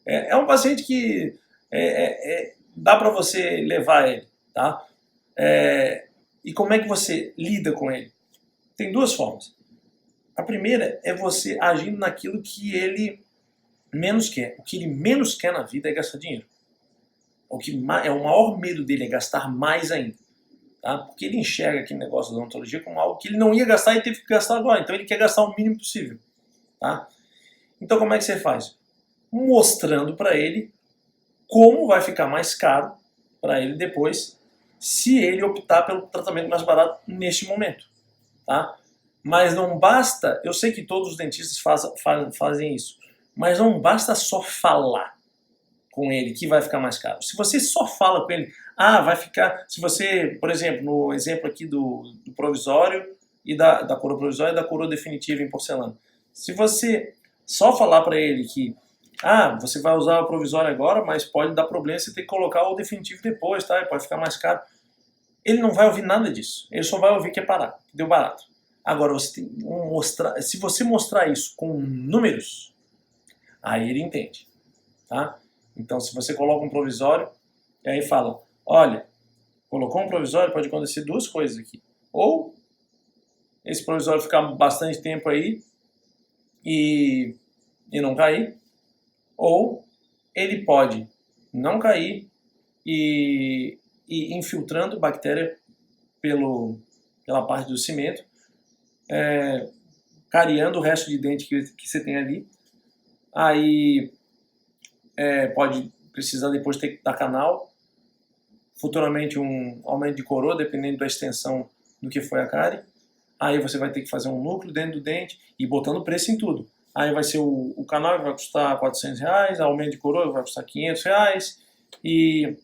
É um paciente que dá para você levar ele. Tá? E como é que você lida com ele? Tem duas formas. A primeira é você agindo naquilo que ele menos quer. O que ele menos quer na vida é gastar dinheiro. O maior medo dele é gastar mais ainda. Tá? Porque ele enxerga aquele negócio da odontologia como algo que ele não ia gastar e teve que gastar agora. Então ele quer gastar o mínimo possível. Tá? Então como é que você faz? Mostrando para ele como vai ficar mais caro para ele depois se ele optar pelo tratamento mais barato neste momento. Tá? Mas não basta, eu sei que todos os dentistas fazem isso, mas não basta só falar com ele que vai ficar mais caro. Se você só fala com ele, vai ficar, se você, por exemplo, no exemplo aqui do provisório e da coroa provisória e da coroa definitiva em porcelana, se você só falar para ele que você vai usar o provisório agora, mas pode dar problema, você tem que colocar o definitivo depois, tá? Pode ficar mais caro. Ele não vai ouvir nada disso, ele só vai ouvir que é barato, que deu barato. Agora, você tem que mostrar, se você mostrar isso com números, aí ele entende. Tá? Então, se você coloca um provisório, e aí fala, olha, colocou um provisório, pode acontecer duas coisas aqui. Ou esse provisório ficar bastante tempo aí e não cair, ou ele pode não cair e infiltrando bactéria pela parte do cimento, cariando o resto de dente que você tem ali. Aí pode precisar depois ter que dar canal, futuramente um aumento de coroa, dependendo da extensão do que foi a cárie. Aí você vai ter que fazer um núcleo dentro do dente e botando preço em tudo. Aí vai ser o canal que vai custar R$400, aumento de coroa vai custar R$500, e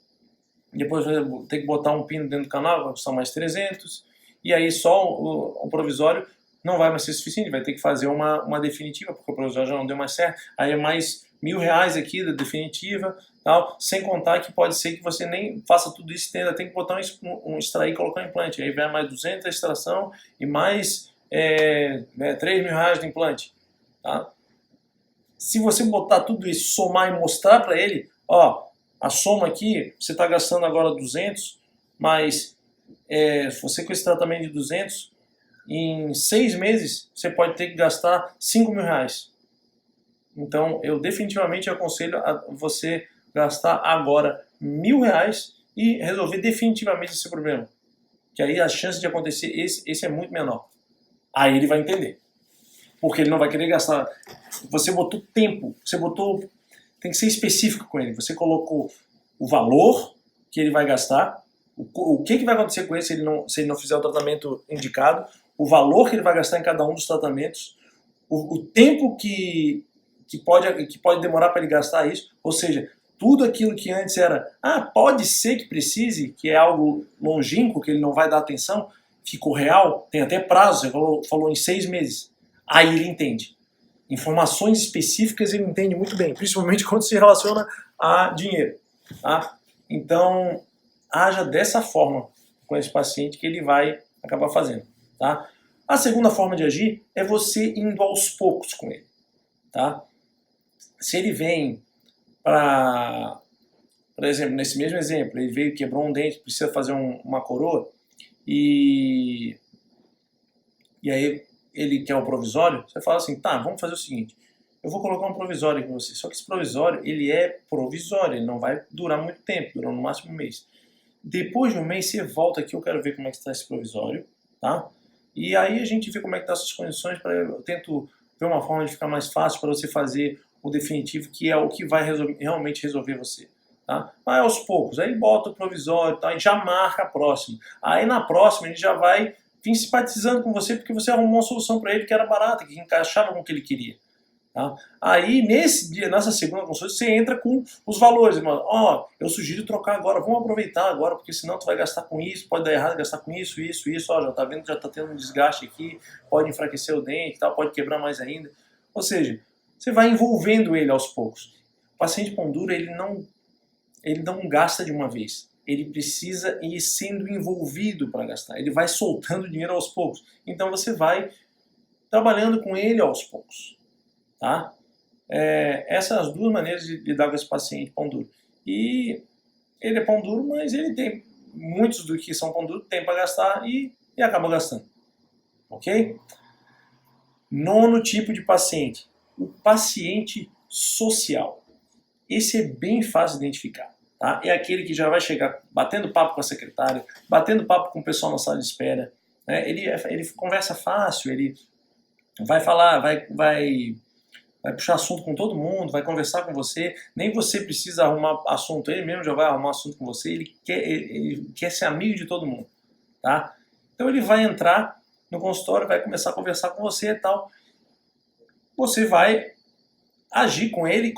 depois vai ter que botar um pino dentro do canal, vai custar mais 300, e aí só o provisório não vai mais ser suficiente, vai ter que fazer uma definitiva, porque o provisório já não deu mais certo, aí é mais R$1.000 aqui da definitiva, tal, sem contar que pode ser que você nem faça tudo isso e ainda tem que botar um extrair e colocar um implante, aí vai mais 200 a extração e mais R$3.000 de implante. Tá? Se você botar tudo isso, somar e mostrar para ele, ó, a soma aqui, você está gastando agora 200, mas você com esse tratamento de 200, em 6 meses você pode ter que gastar R$5.000. Então eu definitivamente aconselho a você gastar agora R$1.000 e resolver definitivamente esse problema. Que aí a chance de acontecer esse é muito menor. Aí ele vai entender. Porque ele não vai querer gastar. Você botou tempo, tem que ser específico com ele. Você colocou o valor que ele vai gastar, o que vai acontecer com ele se ele não fizer o tratamento indicado, o valor que ele vai gastar em cada um dos tratamentos, o tempo que pode demorar para ele gastar isso, ou seja, tudo aquilo que antes era, pode ser que precise, que é algo longínquo, que ele não vai dar atenção, ficou real, tem até prazo, você falou em 6 meses. Aí ele entende. Informações específicas ele entende muito bem, principalmente quando se relaciona a dinheiro. Tá? Então, haja dessa forma com esse paciente que ele vai acabar fazendo. Tá? A segunda forma de agir é você indo aos poucos com ele. Tá? Se ele vem para, por exemplo, nesse mesmo exemplo, ele veio, quebrou um dente, precisa fazer uma coroa, e aí ele quer um provisório, você fala assim, tá, vamos fazer o seguinte, eu vou colocar um provisório aqui em você, só que esse provisório, ele é provisório, ele não vai durar muito tempo, dura no máximo 1 mês. Depois de 1 mês, você volta aqui, eu quero ver como é que está esse provisório, tá? E aí a gente vê como é que estão as suas condições, eu tento ver uma forma de ficar mais fácil para você fazer o definitivo, que é o que vai realmente resolver você. Tá? Mas aos poucos, aí bota o provisório, tá? E já marca a próxima. Aí na próxima ele já vai vir simpatizando com você porque você arrumou uma solução para ele que era barata, que encaixava com o que ele queria. Tá? Aí nessa segunda consulta você entra com os valores, mano. Eu sugiro trocar agora, vamos aproveitar agora, porque senão tu vai gastar com isso, pode dar errado gastar com isso, já tá vendo que já tá tendo um desgaste aqui, pode enfraquecer o dente, tal, pode quebrar mais ainda. Ou seja, você vai envolvendo ele aos poucos. O paciente pão duro, ele não gasta de uma vez. Ele precisa ir sendo envolvido para gastar. Ele vai soltando dinheiro aos poucos. Então você vai trabalhando com ele aos poucos. Tá? Essas são as duas maneiras de lidar com esse paciente pão duro. E ele é pão duro, mas ele tem, muitos do que são pão duro tem para gastar e acaba gastando. Ok? 9º tipo de paciente. O paciente social. Esse é bem fácil de identificar. Tá? É aquele que já vai chegar batendo papo com a secretária, batendo papo com o pessoal na sala de espera. Né? Ele conversa fácil, ele vai falar, vai puxar assunto com todo mundo, vai conversar com você. Nem você precisa arrumar assunto, ele mesmo já vai arrumar assunto com você. Ele quer ser amigo de todo mundo. Tá? Então ele vai entrar no consultório, vai começar a conversar com você e tal. Você vai agir com ele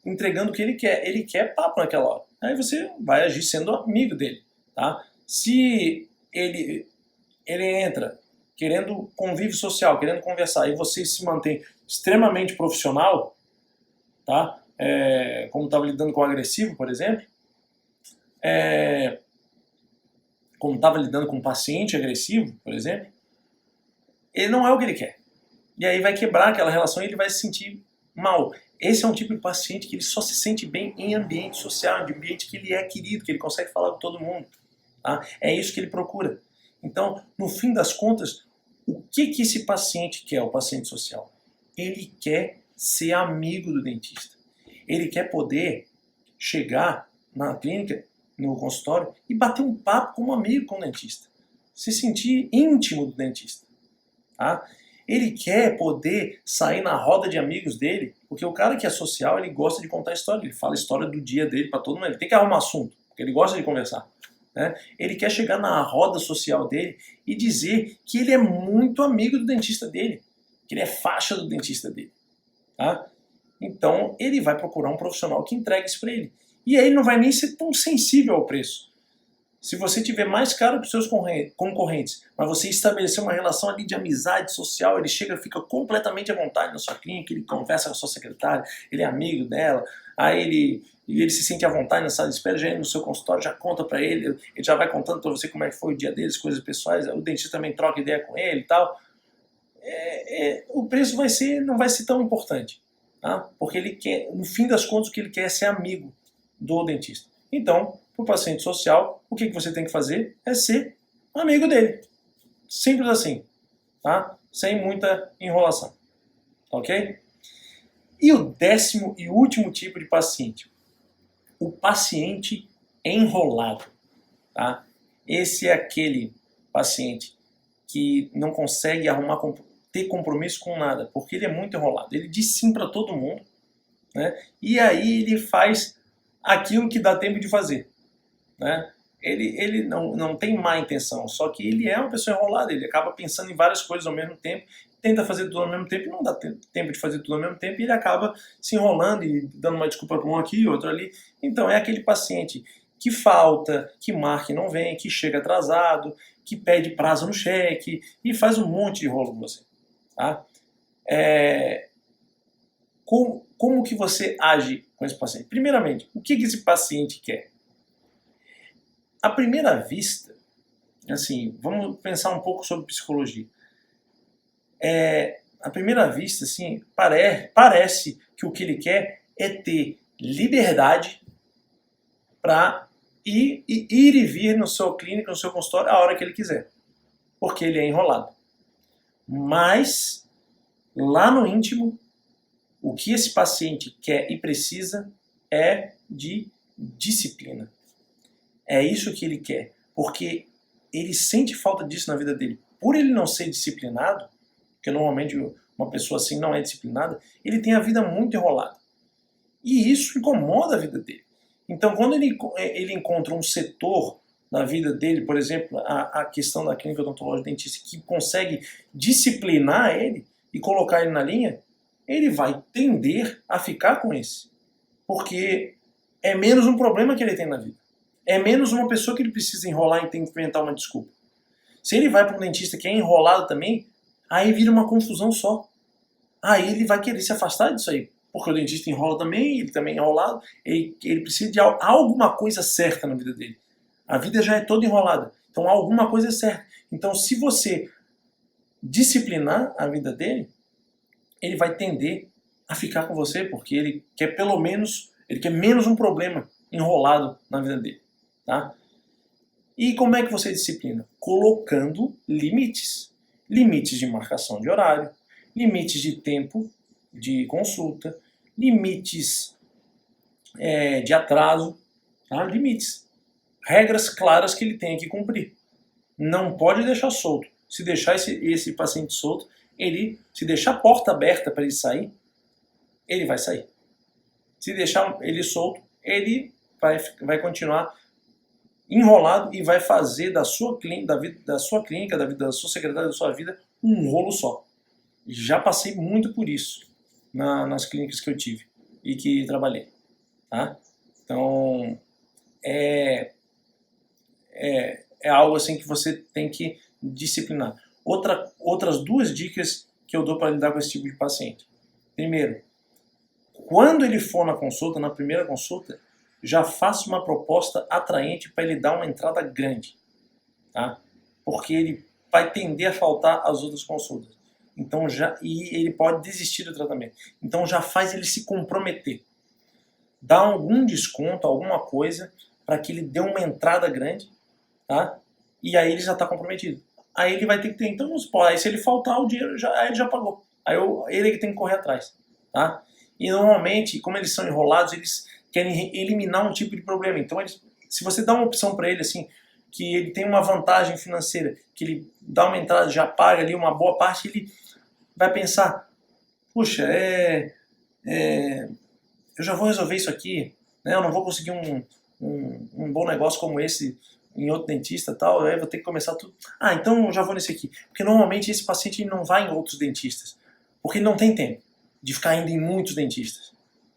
entregando o que ele quer. Ele quer papo naquela hora. Aí você vai agir sendo amigo dele. Tá? Se ele entra querendo convívio social, querendo conversar, e você se mantém extremamente profissional, tá? Como estava lidando com o agressivo, por exemplo, como estava lidando com um paciente agressivo, por exemplo, ele não é o que ele quer. E aí vai quebrar aquela relação e ele vai se sentir mal. Esse é um tipo de paciente que ele só se sente bem em ambiente social, em ambiente que ele é querido, que ele consegue falar com todo mundo. Tá? É isso que ele procura. Então, no fim das contas, o que esse paciente quer, o paciente social? Ele quer ser amigo do dentista. Ele quer poder chegar na clínica, no consultório, e bater um papo como amigo com o dentista. Se sentir íntimo do dentista. Tá? Ele quer poder sair na roda de amigos dele, porque o cara que é social, ele gosta de contar história, ele fala a história do dia dele para todo mundo, ele tem que arrumar assunto, porque ele gosta de conversar. Né? Ele quer chegar na roda social dele e dizer que ele é muito amigo do dentista dele, que ele é faixa do dentista dele. Tá? Então ele vai procurar um profissional que entregue isso para ele. E aí ele não vai nem ser tão sensível ao preço. Se você tiver mais caro para os seus concorrentes, mas você estabelecer uma relação ali de amizade social, ele chega, fica completamente à vontade na sua clínica, ele conversa com a sua secretária, ele é amigo dela, aí ele se sente à vontade na sala de espera, já entra no seu consultório, já conta para ele, ele já vai contando para você como é que foi o dia deles, coisas pessoais, o dentista também troca ideia com ele e tal. O preço não vai ser tão importante, tá? Porque ele quer, no fim das contas, o que ele quer é ser amigo do dentista. Então, para o paciente social, o que você tem que fazer é ser amigo dele. Simples assim, tá? Sem muita enrolação, ok? E o 10º e último tipo de paciente, o paciente enrolado, tá? Esse é aquele paciente que não consegue ter compromisso com nada, porque ele é muito enrolado. Ele diz sim para todo mundo, né? E aí ele faz aquilo que dá tempo de fazer. Né? Ele não tem má intenção, só que ele é uma pessoa enrolada, ele acaba pensando em várias coisas ao mesmo tempo, tenta fazer tudo ao mesmo tempo e não dá tempo de fazer tudo ao mesmo tempo e ele acaba se enrolando e dando uma desculpa para um aqui e outro ali. Então é aquele paciente que falta, que marca e não vem, que chega atrasado, que pede prazo no cheque e faz um monte de rolo com você. Tá? Como que você age com esse paciente? Primeiramente, o que esse paciente quer? À primeira vista, assim, vamos pensar um pouco sobre psicologia. À primeira vista, assim, parece que o que ele quer é ter liberdade para ir e vir no seu clínica, no seu consultório, a hora que ele quiser. Porque ele é enrolado. Mas, lá no íntimo, o que esse paciente quer e precisa é de disciplina. É isso que ele quer, porque ele sente falta disso na vida dele. Por ele não ser disciplinado, porque normalmente uma pessoa assim não é disciplinada, ele tem a vida muito enrolada. E isso incomoda a vida dele. Então, quando ele encontra um setor na vida dele, por exemplo, a questão da clínica odontológica dentista, que consegue disciplinar ele e colocar ele na linha, ele vai tender a ficar com esse. Porque é menos um problema que ele tem na vida. É menos uma pessoa que ele precisa enrolar e tem que inventar uma desculpa. Se ele vai para um dentista que é enrolado também, aí vira uma confusão só. Aí ele vai querer se afastar disso aí. Porque o dentista enrola também, ele também é enrolado, ele precisa de alguma coisa certa na vida dele. A vida já é toda enrolada. Então alguma coisa é certa. Então se você disciplinar a vida dele, ele vai tender a ficar com você, porque ele quer menos um problema enrolado na vida dele. Tá? E como é que você disciplina? Colocando limites. Limites de marcação de horário, limites de tempo de consulta, limites de atraso, tá? Limites. Regras claras que ele tem que cumprir. Não pode deixar solto. Se deixar esse paciente solto, se deixar a porta aberta para ele sair, ele vai sair. Se deixar ele solto, ele vai continuar enrolado e vai fazer da sua clínica, da vida da sua secretária, da sua vida, um rolo só. Já passei muito por isso nas clínicas que eu tive e que trabalhei. Tá? Então, é algo assim que você tem que disciplinar. Outras 2 dicas que eu dou para lidar com esse tipo de paciente. Primeiro, quando ele for na consulta, na primeira consulta, já faça uma proposta atraente para ele dar uma entrada grande. Tá? Porque ele vai tender a faltar às outras consultas. Então e ele pode desistir do tratamento. Então já faz ele se comprometer. Dá algum desconto, alguma coisa, para que ele dê uma entrada grande, tá? e aí ele já está comprometido. Aí ele vai ter que ter, então, aí se ele faltar o dinheiro, aí ele já pagou. Aí ele é que tem que correr atrás. Tá? E normalmente, como eles são enrolados, eles querem eliminar um tipo de problema. Então, se você dá uma opção para ele, assim, que ele tem uma vantagem financeira, que ele dá uma entrada, já paga ali uma boa parte, ele vai pensar, puxa, eu já vou resolver isso aqui, né? Eu não vou conseguir um bom negócio como esse em outro dentista e tal, aí vou ter que começar tudo. Ah, então eu já vou nesse aqui. Porque normalmente esse paciente não vai em outros dentistas, porque ele não tem tempo de ficar indo em muitos dentistas.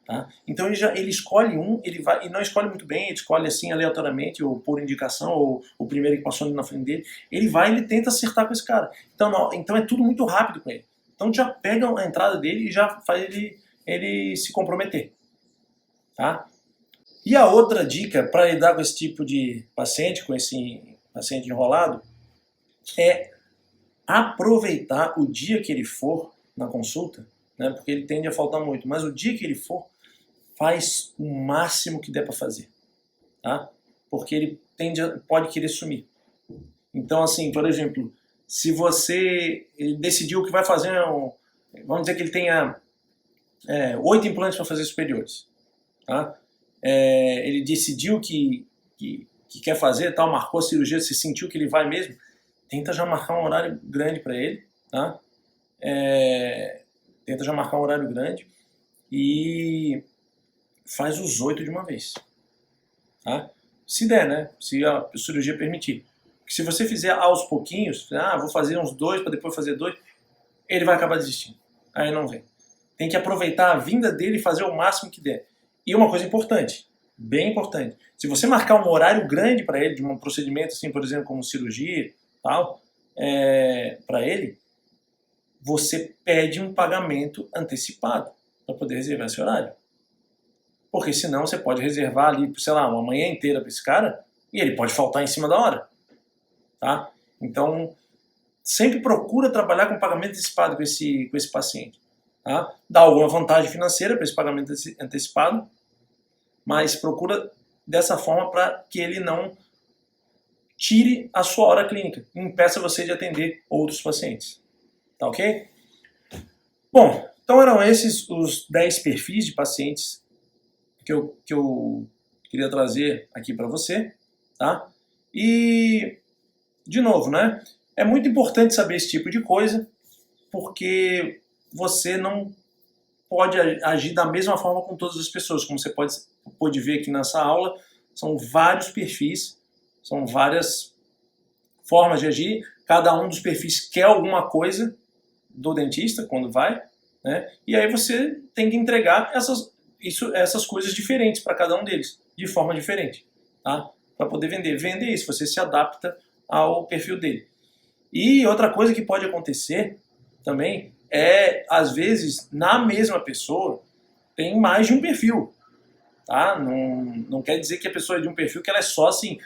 Tá? Então ele escolhe ele vai, e não escolhe muito bem, ele escolhe assim aleatoriamente, ou por indicação, ou o primeiro que passou ali na frente dele. Ele vai e ele tenta acertar com esse cara. Então é tudo muito rápido com ele. Então já pega a entrada dele e já faz ele se comprometer. Tá? E a outra dica para lidar com esse tipo de paciente, com esse paciente enrolado, é aproveitar o dia que ele for na consulta, né, porque ele tende a faltar muito, mas o dia que ele for, faz o máximo que der para fazer, tá? Porque ele pode querer sumir. Então, assim, por exemplo, se ele decidiu que vai fazer, vamos dizer que ele tenha 8 implantes para fazer superiores, tá? Ele decidiu que quer fazer, tal, marcou a cirurgia, se sentiu que ele vai mesmo, tenta já marcar um horário grande para ele, tá? Tenta já marcar um horário grande e faz os 8 de uma vez, tá? Se der, né? Se a cirurgia permitir. Porque se você fizer aos pouquinhos, vou fazer uns 2 para depois fazer 2, ele vai acabar desistindo. Aí não vem. Tem que aproveitar a vinda dele e fazer o máximo que der. E uma coisa importante, bem importante, se você marcar um horário grande para ele, de um procedimento assim, por exemplo, como cirurgia, tal, para ele, você pede um pagamento antecipado para poder reservar esse horário. Porque senão você pode reservar ali, sei lá, uma manhã inteira para esse cara e ele pode faltar em cima da hora. Tá? Então, sempre procura trabalhar com pagamento antecipado com esse paciente. Tá? Dá alguma vantagem financeira para esse pagamento antecipado, mas procura dessa forma para que ele não tire a sua hora clínica e impeça você de atender outros pacientes. Tá ok? Bom, então eram esses os 10 perfis de pacientes que eu queria trazer aqui para você, tá? E, de novo, né? É muito importante saber esse tipo de coisa, porque você não pode agir da mesma forma com todas as pessoas. Como você pode ver aqui nessa aula, são vários perfis, são várias formas de agir. Cada um dos perfis quer alguma coisa do dentista quando vai, né? E aí você tem que entregar essas coisas diferentes para cada um deles, de forma diferente, tá? Para poder vender. Vender isso, você se adapta ao perfil dele. E outra coisa que pode acontecer também às vezes, na mesma pessoa, tem mais de um perfil. Tá? Não quer dizer que a pessoa é de um perfil que ela é só assim.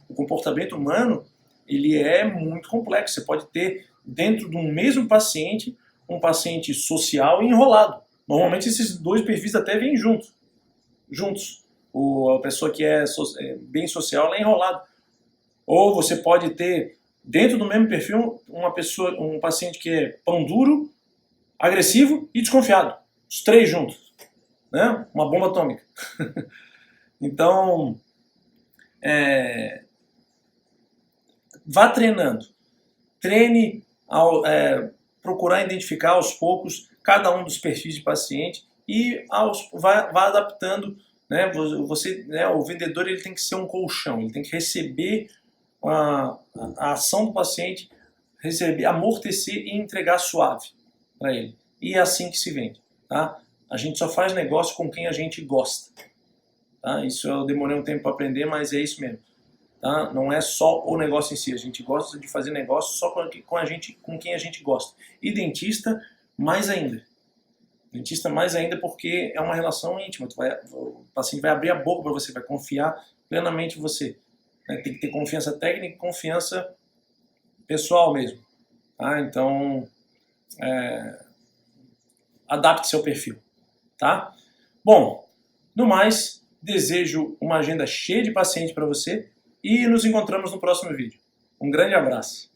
O comportamento humano, ele é muito complexo. Você pode ter, dentro de um mesmo paciente, um paciente social e enrolado. Normalmente esses dois perfis até vêm juntos. A pessoa que é bem social, ela é enrolada. Ou você pode ter, dentro do mesmo perfil, um paciente que é pão duro, agressivo e desconfiado. Os três juntos. Né? Uma bomba atômica. Então, vá treinando. Treine procurar identificar aos poucos cada um dos perfis de paciente e vá adaptando. Né? O vendedor ele tem que ser um colchão, ele tem que receber a ação do paciente, amortecer e entregar suave para ele. E é assim que se vende. Tá? A gente só faz negócio com quem a gente gosta. Tá? Isso eu demorei um tempo para aprender, mas é isso mesmo. Tá? Não é só o negócio em si, a gente gosta de fazer negócio só com quem a gente gosta. E dentista, mais ainda. Dentista, mais ainda, porque é uma relação íntima. O paciente vai abrir a boca para você, vai confiar plenamente em você. Tem que ter confiança técnica e confiança pessoal mesmo. Tá? Então, adapte seu perfil. Tá? Bom, no mais, desejo uma agenda cheia de pacientes para você e nos encontramos no próximo vídeo. Um grande abraço.